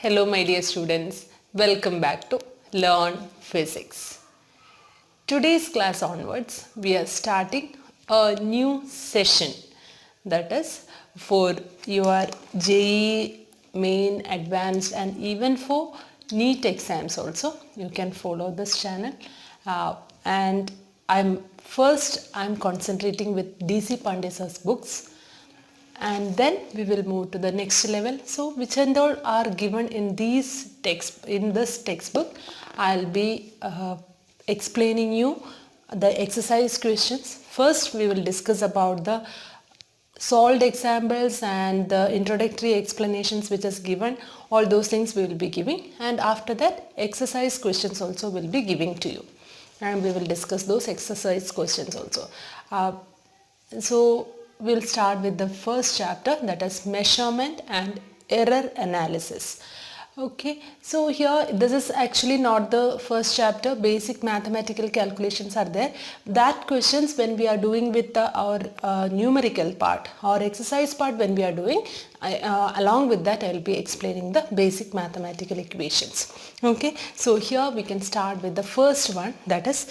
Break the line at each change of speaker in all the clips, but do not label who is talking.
Hello my dear students, welcome back to Learn Physics. Today's class onwards, we are starting a new session, that is for your JEE main, advanced and even for NEET exams also. You can follow this channel and I'm concentrating with DC Pandey sir's books. And then we will move to the next level. So which and all are given in this textbook. I'll be explaining you the exercise questions. First we will discuss about the solved examples and the introductory explanations which is given. All those things we will be giving, and after that exercise questions also will be giving to you, and we will discuss those exercise questions also. So we'll start with the first chapter, that is measurement and error analysis. Okay, so here this is actually not the first chapter. Basic mathematical calculations are there. That questions when we are doing with our numerical part or exercise part, when we are doing, along with that I will be explaining the basic mathematical equations. Okay, so here we can start with the first one, that is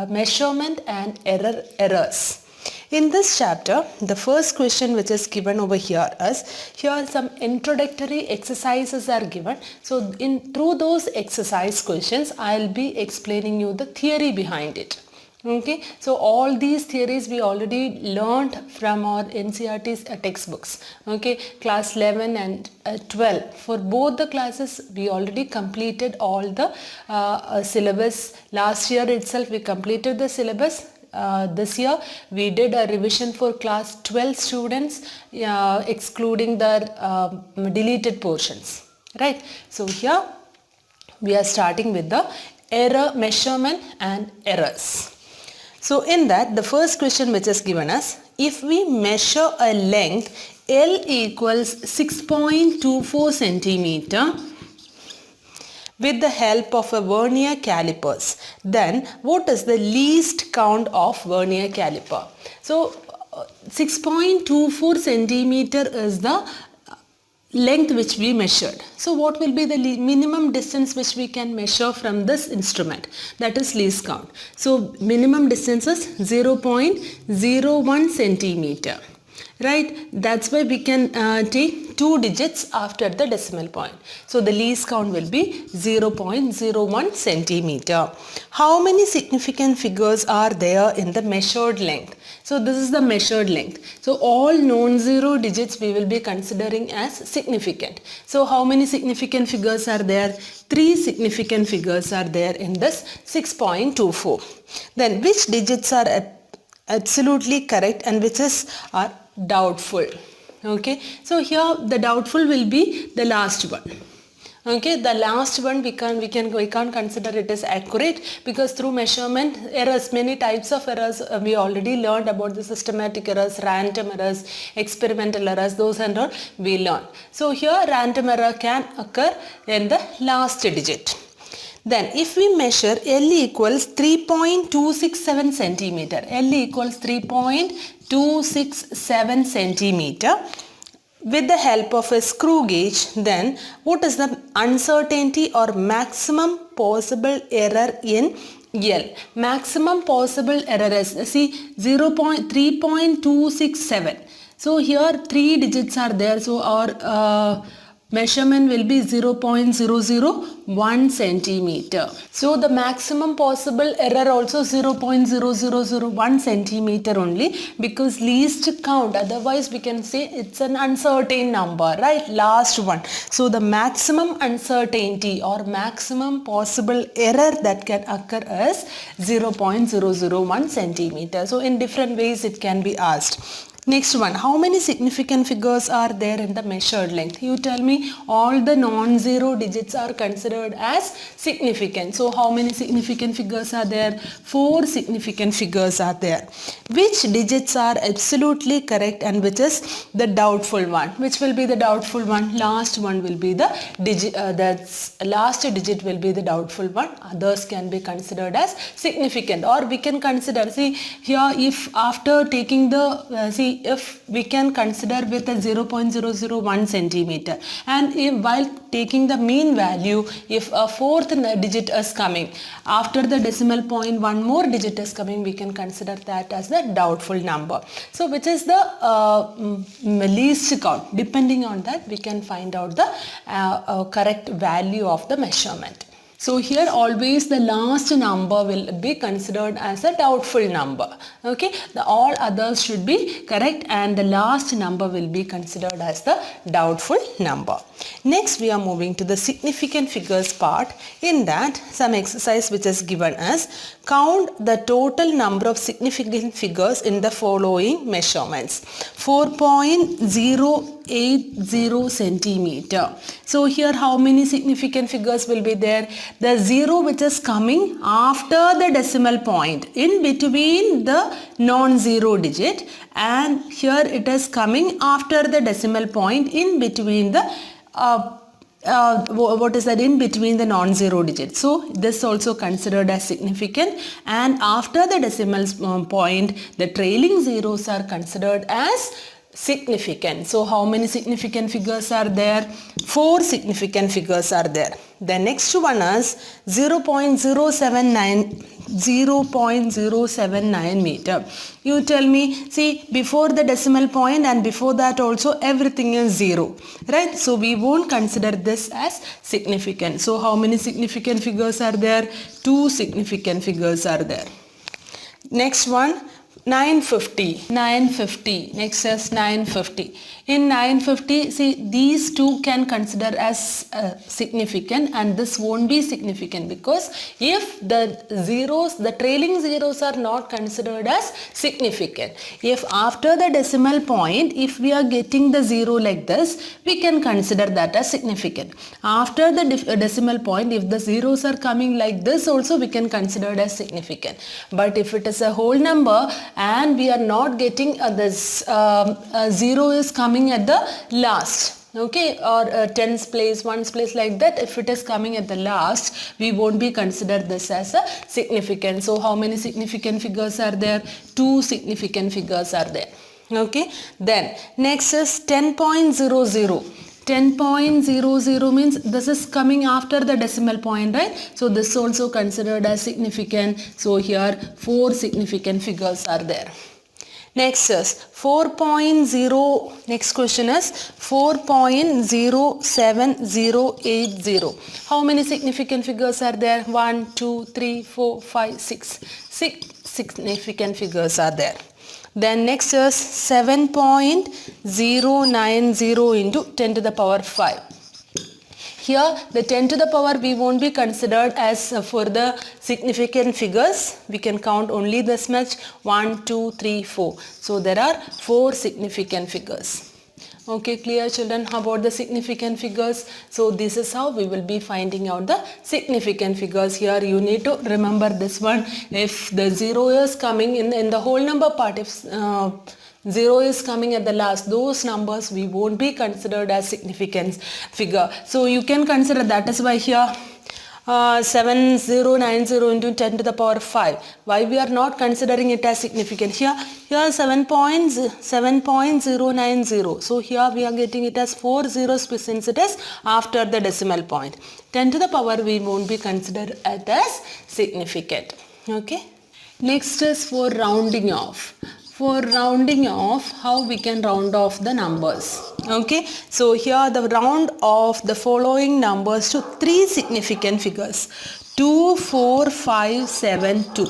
measurement and errors. In this chapter, the first question which is given over here is, here some introductory exercises are given. So through those exercise questions, I'll be explaining you the theory behind it. Okay, so all these theories we already learned from our NCERT's textbooks. Okay, class 11 and 12. For both the classes, we already completed all the syllabus. Last year itself, we completed the syllabus. This year we did a revision for class 12 students, excluding the deleted portions, right? So here we are starting with the measurement and errors. So in that, the first question which is given us, if we measure a length L equals 6.24 centimeter with the help of a vernier calipers, then what is the least count of vernier caliper? So 6.24 centimeter is the length which we measured. So what will be the minimum distance which we can measure from this instrument? That is least count. So minimum distance is 0.01 centimeter. Right, that's why we can take 2 digits after the decimal point. So the least count will be 0.01 centimeter. How many significant figures are there in the measured length? So this is the measured length. So all non-zero digits we will be considering as significant. So how many significant figures are there? 3 significant figures are there in this 6.24. Then which digits are absolutely correct and which are doubtful? Okay, so here the doubtful will be the last one. Okay, the last one we can't consider it as accurate, because through measurement errors, many types of errors we already learned about, the systematic errors, random errors, experimental errors, those and all we learned. So here random error can occur in the last digit. Then if we measure L equals 3.267 centimeter, L equals 3.267 centimeter with the help of a screw gauge, then what is the uncertainty or maximum possible error in L? Maximum possible error is, see, 3.267. So here 3 digits are there. So our measurement will be 0.001 centimeter. So the maximum possible error also 0.0001 centimeter only, because least count, otherwise we can say it's an uncertain number, right? Last one. So the maximum uncertainty or maximum possible error that can occur is 0.001 centimeter. So in different ways it can be asked. Next one, how many significant figures are there in the measured length? You tell me. All the non-zero digits are considered as significant. So how many significant figures are there? 4 significant figures are there. Which digits are absolutely correct and which is the doubtful one? Which will be the doubtful one? Last one will be the digit, last digit will be the doubtful one. Others can be considered as significant, or we can consider, see here, if after taking the, see if we can consider with a 0.001 centimeter, and if while taking the mean value, if a fourth digit is coming after the decimal point, one more digit is coming, we can consider that as the doubtful number. So which is the least count? Depending on that, we can find out the correct value of the measurement. So here always the last number will be considered as a doubtful number. Okay, all others should be correct and the last number will be considered as the doubtful number. Next we are moving to the significant figures part. In that, some exercise which is given as count the total number of significant figures in the following measurements. 4.080 centimeter. So here how many significant figures will be there? The 0 which is coming after the decimal point in between the non-zero digit, and here it is coming after the decimal point in between the what is that, in between the non-zero digit. So this also considered as significant, and after the decimal point the trailing zeros are considered as significant. So how many significant figures are there? 4 significant figures are there. The next one is 0.079 meter. You tell me, see, before the decimal point and before that also everything is 0, right? So we won't consider this as significant. So how many significant figures are there? 2 significant figures are there. Next one, 950. Next is 950. In 950, see, these two can consider as significant and this won't be significant, because if the zeros, the trailing zeros are not considered as significant. If after the decimal point, if we are getting the 0 like this, we can consider that as significant. After the decimal point, if the zeros are coming like this also, we can consider it as significant. But if it is a whole number and we are not getting this 0 is coming at the last, okay, or tens place, ones place, like that, if it is coming at the last, we won't be consider this as a significant. So how many significant figures are there? 2 significant figures are there. Okay, then next is 10.00. 10.00 means this is coming after the decimal point, right? So this also considered as significant. So here 4 significant figures are there. Next is 4.0. Next question is 4.07080. How many significant figures are there? 1, 2, 3, 4, 5, 6. 6 significant figures are there. Then next is 7.090 into 10 to the power 5. Here the 10 to the power we won't be considered as for the significant figures. We can count only this much, 1, 2, 3, 4. So there are 4 significant figures. Okay, clear children about the significant figures? So this is how we will be finding out the significant figures. Here you need to remember this one. If the 0 is coming in the whole number part, if 0 is coming at the last, those numbers we won't be considered as significant figure. So you can consider, that is why here 7090 into 10 to the power 5. Why we are not considering it as significant? Here 7.090. So here we are getting it as 4 zeros since it is after the decimal point. 10 to the power we won't be considered it as significant. Okay. Next is for rounding off. For rounding off, how we can round off the numbers. Okay, so here the round off the following numbers to 3 significant figures: 2, 4, 5, 7, 2.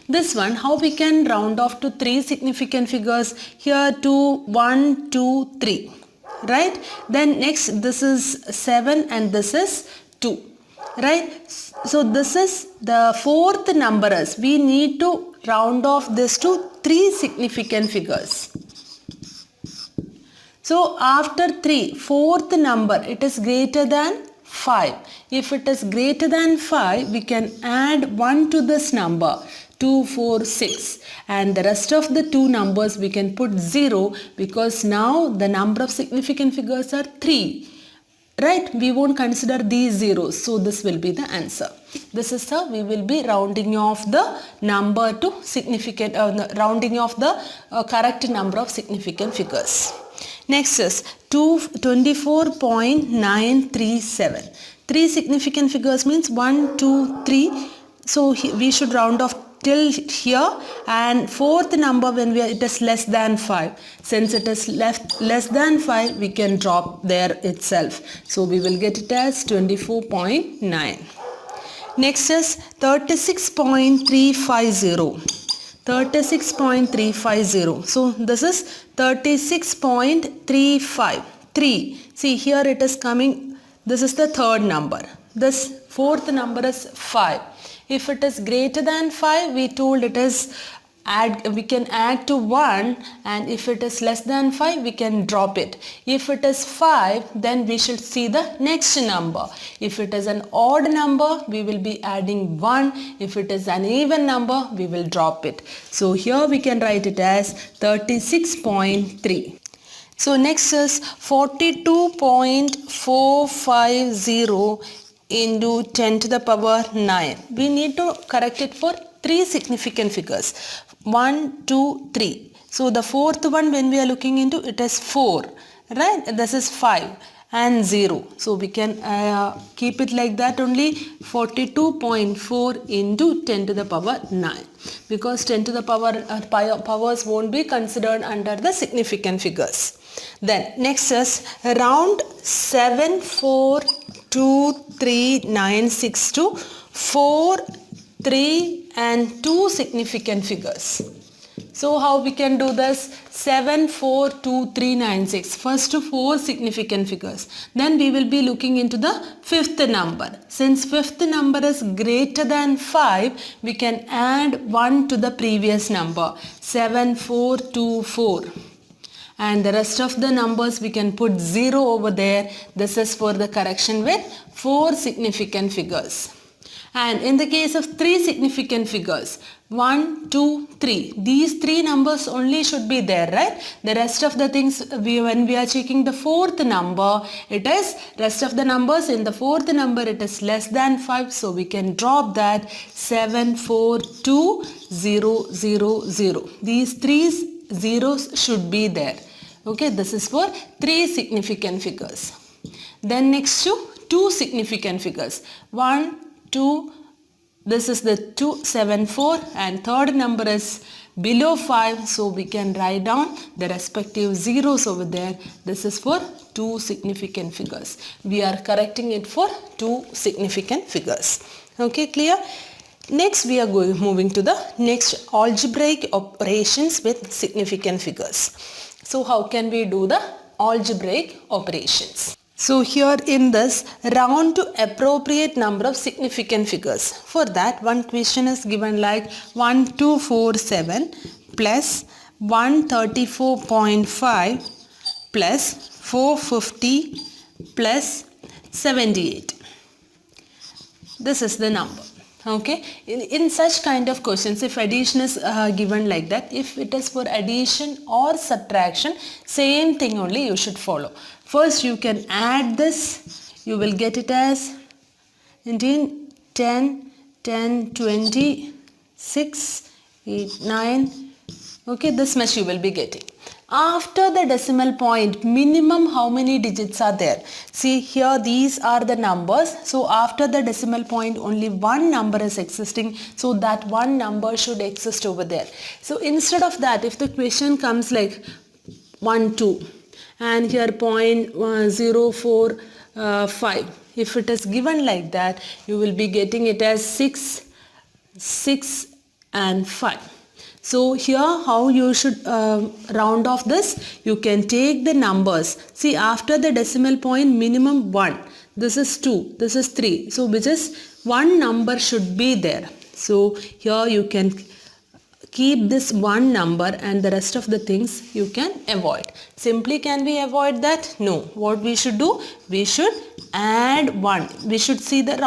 This one, how we can round off to 3 significant figures? Here 2, 1, 2, 3, right? Then next this is 7 and this is 2, right? So this is the 4th number. We need to round off this to 3 significant figures. So after 3, 4th number, it is greater than 5. If it is greater than 5, we can add 1 to this number, 2, 4, 6. And the rest of the 2 numbers we can put 0, because now the number of significant figures are 3. Right? We won't consider these zeros. So this will be the answer. This is how we will be rounding off the number to significant, rounding off the correct number of significant figures. Next is 24.937. 3 significant figures means 1, 2, 3. So we should round off till here, and fourth number when it is less than 5. Since it is less than 5, we can drop there itself. So we will get it as 24.9. Next is 36.350. 36.350. So this is 36.35. 3. See here it is coming. This is the third number. This fourth number is 5. If it is greater than 5, we told it is we can add to 1, and if it is less than 5, we can drop it. If it is 5, then we should see the next number. If it is an odd number, we will be adding 1. If it is an even number, we will drop it. So here we can write it as 36.3. So next is 42.450 into 10 to the power 9. We need to correct it for 3 significant figures. 1, 2, 3. So the fourth one when we are looking into, it is 4. Right? This is 5 and 0. So we can keep it like that only, 42.4 into 10 to the power 9. Because 10 to the power powers won't be considered under the significant figures. Then next is round 7423962 4, 3 and 2 significant figures. So how we can do this? 742396. First 4 significant figures. Then we will be looking into the fifth number. Since fifth number is greater than 5, we can add 1 to the previous number. 7424. And the rest of the numbers we can put 0 over there. This is for the correction with 4 significant figures. And in the case of 3 significant figures, 1, 2, 3. These 3 numbers only should be there, right? The rest of the things, when we are checking the fourth number, it is rest of the numbers in the fourth number, it is less than 5. So we can drop that 742000. These 3 zeros should be there. Okay, this is for 3 significant figures. Then next to 2 significant figures. 1, 2, this is the 274, and third number is below 5, so we can write down the respective zeros over there. This is for 2 significant figures. We are correcting it for 2 significant figures. Okay, clear? Next we are moving to the next algebraic operations with significant figures. So how can we do the algebraic operations? So here in this, round to appropriate number of significant figures. For that, one question is given like 1247 plus 134.5 plus 450 plus 78. This is the number. Okay, in such kind of questions, if addition is given like that, if it is for addition or subtraction, same thing only you should follow. First you can add this, you will get it as 10, 10, 20, 6, 8, 9. Okay, this much you will be getting. After the decimal point, minimum how many digits are there? See here, these are the numbers. So after the decimal point, only one number is existing. So that one number should exist over there. So instead of that, if the question comes like 1, 2 and here 0.045, if it is given like that, you will be getting it as 6, 6 and 5. So here how you should round off this, you can take the numbers. See, after the decimal point, minimum 1. This is 2, this is 3. So which is one number should be there. So here you can keep this one number and the rest of the things you can avoid. Simply can we avoid that? No. What we should do? We should add 1. We should see the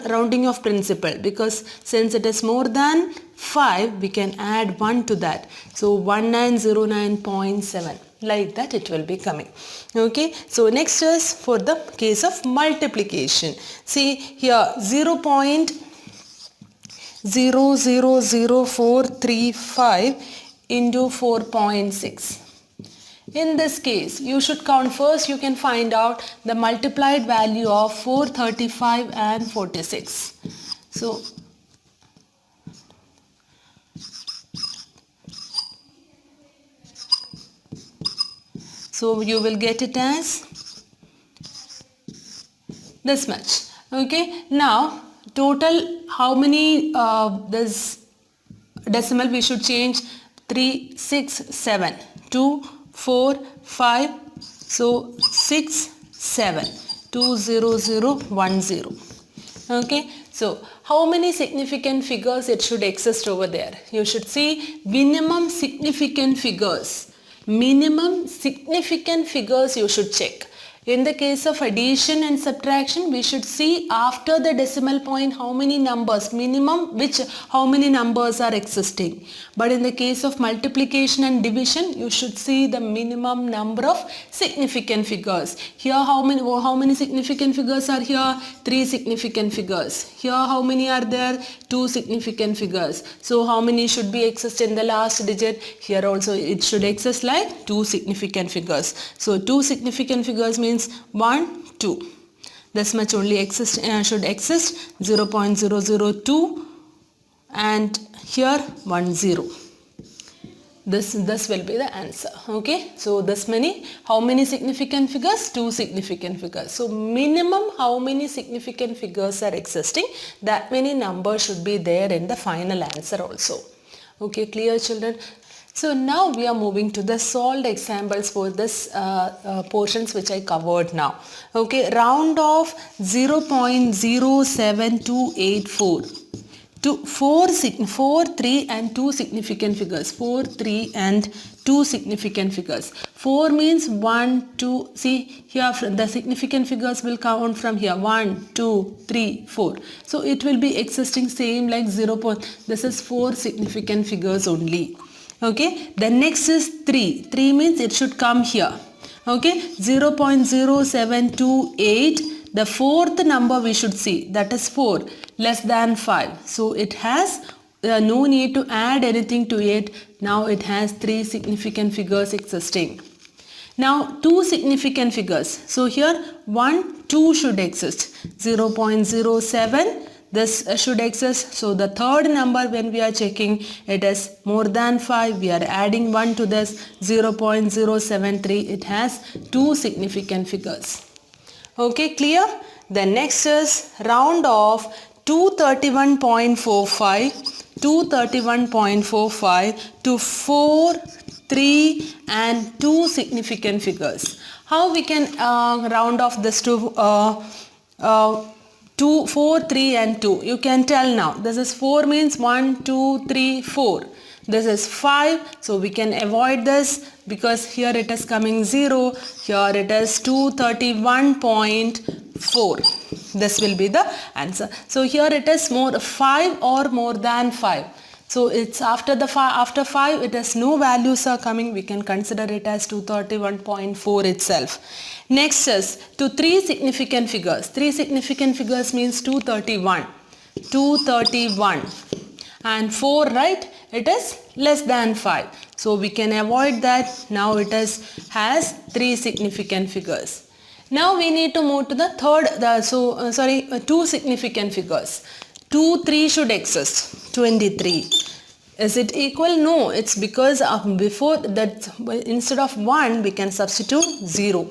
rounding of principle, because since it is more than 5, we can add 1 to that. So 1909.7. Like that it will be coming. Okay. So next is for the case of multiplication. See here 0.0 0.00435 into 4.6. In this case, you should count first. You can find out the multiplied value of 435 and 46. So you will get it as this much. Okay. Now total how many this decimal we should change? 3, 6, 7, 2, 4, 5, so 6, 7, 20010. Okay, so how many significant figures it should exist over there? You should see minimum significant figures. Minimum significant figures you should check. In the case of addition and subtraction, we should see after the decimal point how many numbers, minimum how many numbers are existing. But in the case of multiplication and division, you should see the minimum number of significant figures. Here how many significant figures are here? 3 significant figures. Here how many are there? 2 significant figures. So how many should be exist in the last digit? Here also it should exist like 2 significant figures. So 2 significant figures means 1, 2. This much only should exist. 0.002 and here 10. This will be the answer. Okay, so this many, how many significant figures? 2 significant figures. So minimum how many significant figures are existing, that many numbers should be there in the final answer also. Okay, clear children? So now we are moving to the solved examples for this portions which I covered now. Okay, round off 0.07284 to 4, 3 and 2 significant figures. 4, 3 and 2 significant figures. 4 means 1, 2, see here the significant figures will count from here. 1, 2, 3, 4. So it will be existing same like 0. This is 4 significant figures only. Okay, the next is 3. 3 means it should come here. Okay, 0.0728. The fourth number we should see, that is 4, less than 5. So it has no need to add anything to it. Now it has 3 significant figures existing. Now 2 significant figures. So here 1, 2 should exist. 0.07. This should exist. So the third number when we are checking, it is more than 5. We are adding 1 to this. 0.073. It has 2 significant figures. Okay, clear? The next is round off 231.45 to 4, 3 and 2 significant figures. How we can round off this to 2, 4, 3 and 2. You can tell now. This is 4 means 1, 2, 3, 4. This is 5. So we can avoid this because here it is coming 0. Here it is 231.4. This will be the answer. So here it is 5 or more than 5. So it's after 5 it has no values are coming. We can consider it as 231.4 itself. Next is to 3 significant figures. 3 significant figures means 231. 231 and 4, right? It is less than 5. So we can avoid that. Now it has 3 significant figures. Now we need to move to the third, 2 significant figures. 2, 3 should exist. 23. Is it equal? No, it's because before that, instead of 1 we can substitute 0.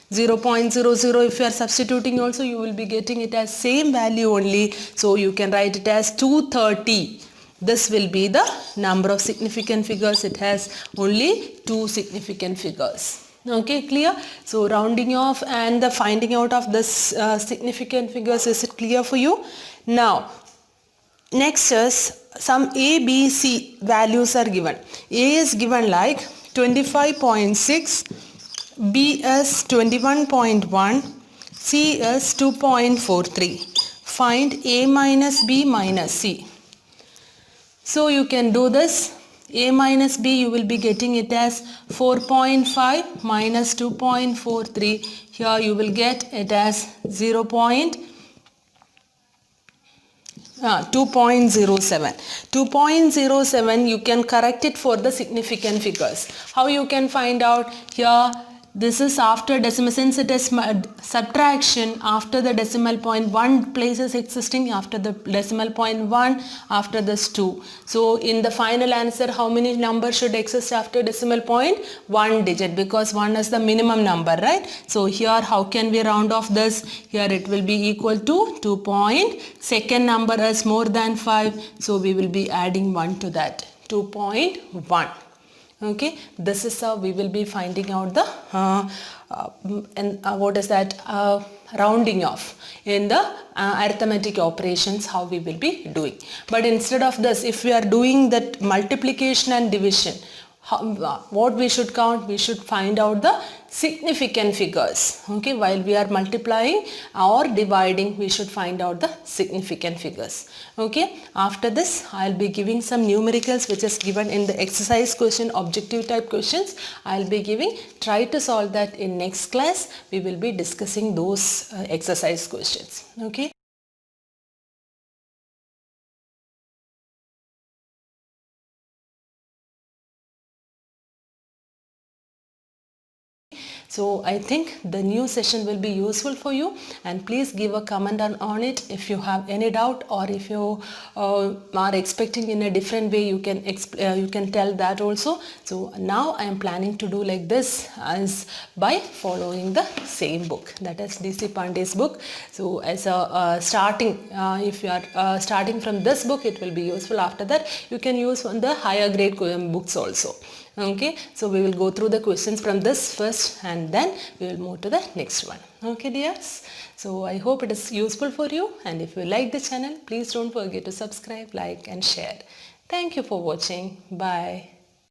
0.00 if you are substituting also, you will be getting it as same value only. So you can write it as 230. This will be the number of significant figures. It has only 2 significant figures. Okay, clear? So rounding off and the finding out of this significant figures, is it clear for you? Now next is some A, B, C values are given. A is given like 25.6, B is 21.1, C is 2.43. Find A minus B minus C. So you can do this. A minus B, you will be getting it as 4.5 minus 2.43. Here you will get it as 0.5. 2.07. 2.07 you can correct it for the significant figures. How you can find out? Here this is after decimal, since it is subtraction after the decimal point, 1 place is existing, after the decimal point 1, after this 2. So in the final answer, how many numbers should exist after decimal point? 1 digit, because 1 is the minimum number, right? So here how can we round off this? Here it will be equal to 2 point, second number is more than 5, so we will be adding 1 to that, 2.1. Okay, this is how we will be finding out the what is that, rounding off in the arithmetic operations, how we will be doing. But instead of this, if we are doing that multiplication and division, what we should count? We should find out the significant figures. Okay, while we are multiplying or dividing, we should find out the significant figures. Okay, after this I'll be giving some numericals which is given in the exercise question, objective type questions. I'll be giving, try to solve that in next class. We will be discussing those exercise questions. Okay. So I think the new session will be useful for you, and please give a comment on it. If you have any doubt, or if you are expecting in a different way, you can tell that also. So now I am planning to do like this, as by following the same book, that is DC Pandey's book. So as a starting, if you are starting from this book, it will be useful. After that you can use on the higher grade books also. Okay, so we will go through the questions from this first, and then we will move to the next one. Okay dears, so I hope it is useful for you, and if you like the channel, please don't forget to subscribe, like and share. Thank you for watching. Bye.